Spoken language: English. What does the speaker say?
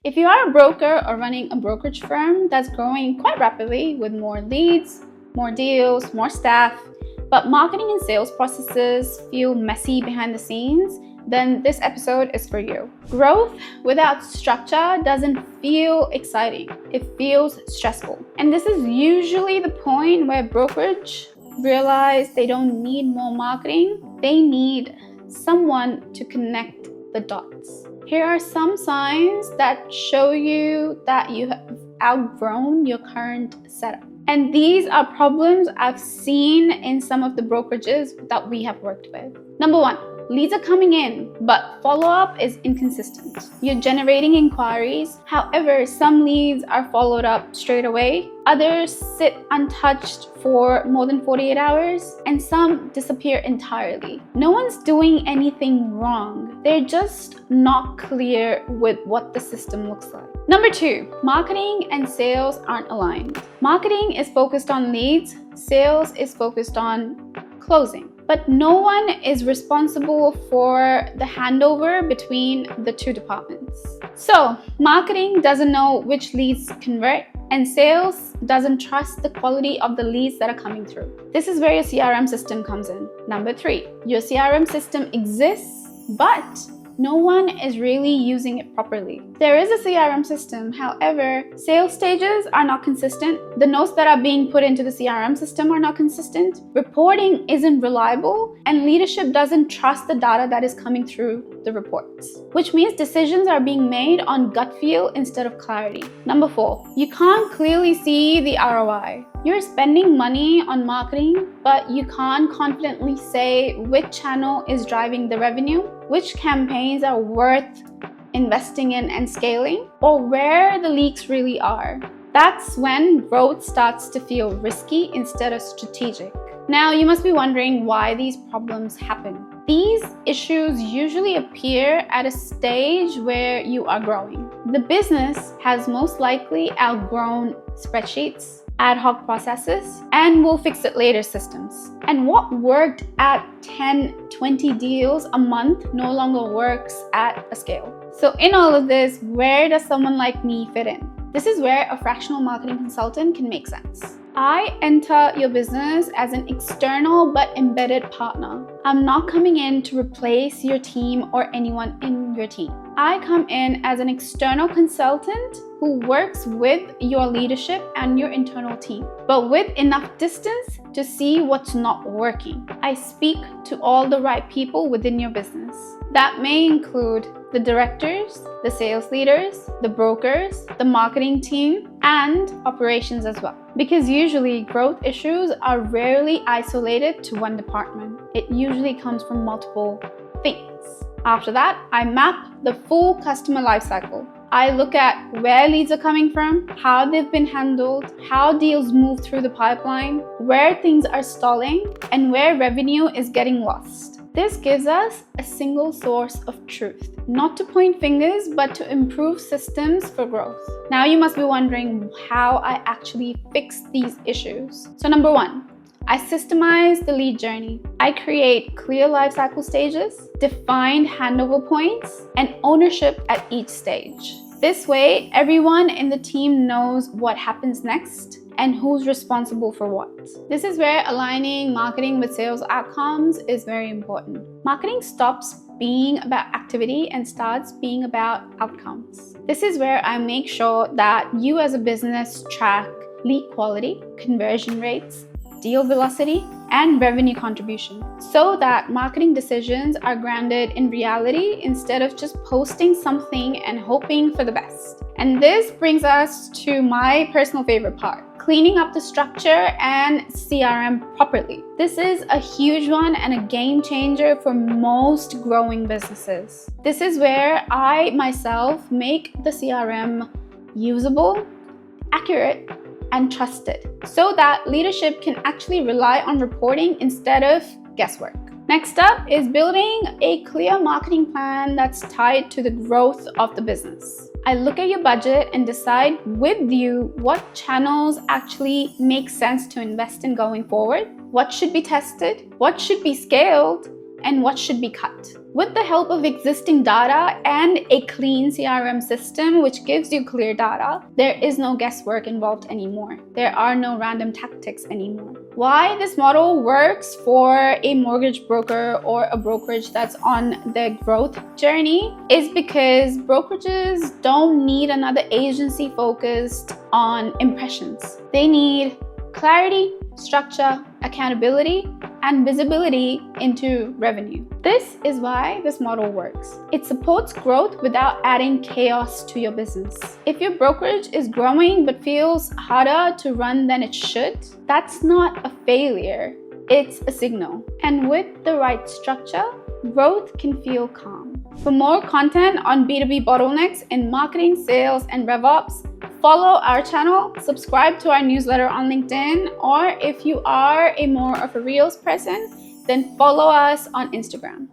If you are a broker or running a brokerage firm that's growing quite rapidly with more leads, more deals, more staff, but marketing and sales processes feel messy behind the scenes, then this episode is for you. Growth without structure doesn't feel exciting. It feels stressful. And this is usually the point where brokerage realize they don't need more marketing. They need someone to connect the dots. Here are some signs that show you that you have outgrown your current setup. And these are problems I've seen in some of the brokerages that we have worked with. Number one, leads are coming in, but follow-up is inconsistent. You're generating inquiries. However, some leads are followed up straight away. Others sit untouched for more than 48 hours, and some disappear entirely. No one's doing anything wrong. They're just not clear with what the system looks like. Number two, marketing and sales aren't aligned. Marketing is focused on leads. Sales is focused on closing. But no one is responsible for the handover between the two departments. So marketing doesn't know which leads convert, and sales doesn't trust the quality of the leads that are coming through. This is where your CRM system comes in. Number three, your CRM system exists, but no one is really using it properly. There is a CRM system, however, sales stages are not consistent. The notes that are being put into the CRM system are not consistent. Reporting isn't reliable, and leadership doesn't trust the data that is coming through the reports, which means decisions are being made on gut feel instead of clarity. Number four, you can't clearly see the ROI. You're spending money on marketing, but you can't confidently say which channel is driving the revenue, which campaigns are worth investing in and scaling, or where the leaks really are. That's when growth starts to feel risky instead of strategic. Now, you must be wondering why these problems happen. These issues usually appear at a stage where you are growing. The business has most likely outgrown spreadsheets, ad hoc processes, and we'll fix it later systems. And what worked at 10, 20 deals a month no longer works at a scale. So in all of this, where does someone like me fit in? This is where a fractional marketing consultant can make sense. I enter your business as an external but embedded partner. I'm not coming in to replace your team or anyone in your team. I come in as an external consultant who works with your leadership and your internal team, but with enough distance to see what's not working. I speak to all the right people within your business. That may include the directors, the sales leaders, the brokers, the marketing team, and operations as well. Because usually growth issues are rarely isolated to one department. It usually comes from multiple things. After that, I map the full customer lifecycle. I look at where leads are coming from, how they've been handled, how deals move through the pipeline, where things are stalling, and where revenue is getting lost. This gives us a single source of truth, not to point fingers, but to improve systems for growth. Now you must be wondering how I actually fix these issues. So number one, I systemize the lead journey. I create clear lifecycle stages, defined handover points, and ownership at each stage. This way, everyone in the team knows what happens next and who's responsible for what. This is where aligning marketing with sales outcomes is very important. Marketing stops being about activity and starts being about outcomes. This is where I make sure that you as a business track lead quality, conversion rates, deal velocity, and revenue contribution, so that marketing decisions are grounded in reality instead of just posting something and hoping for the best. And this brings us to my personal favorite part, cleaning up the structure and CRM properly. This is a huge one and a game changer for most growing businesses. This is where I myself make the CRM usable, accurate, and trusted, so that leadership can actually rely on reporting instead of guesswork. Next up is building a clear marketing plan that's tied to the growth of the business. I look at your budget and decide with you what channels actually make sense to invest in going forward, what should be tested, what should be scaled, and what should be cut. With the help of existing data and a clean CRM system which gives you clear data, there is no guesswork involved anymore. There are no random tactics anymore. Why this model works for a mortgage broker or a brokerage that's on the growth journey is because brokerages don't need another agency focused on impressions. They need clarity, structure, accountability, and visibility into revenue. This is why this model works. It supports growth without adding chaos to your business. If your brokerage is growing but feels harder to run than it should, that's not a failure, it's a signal. And with the right structure, growth can feel calm. For more content on B2B bottlenecks in marketing, sales, and RevOps, follow our channel, subscribe to our newsletter on LinkedIn, or if you are more of a Reels person, then follow us on Instagram.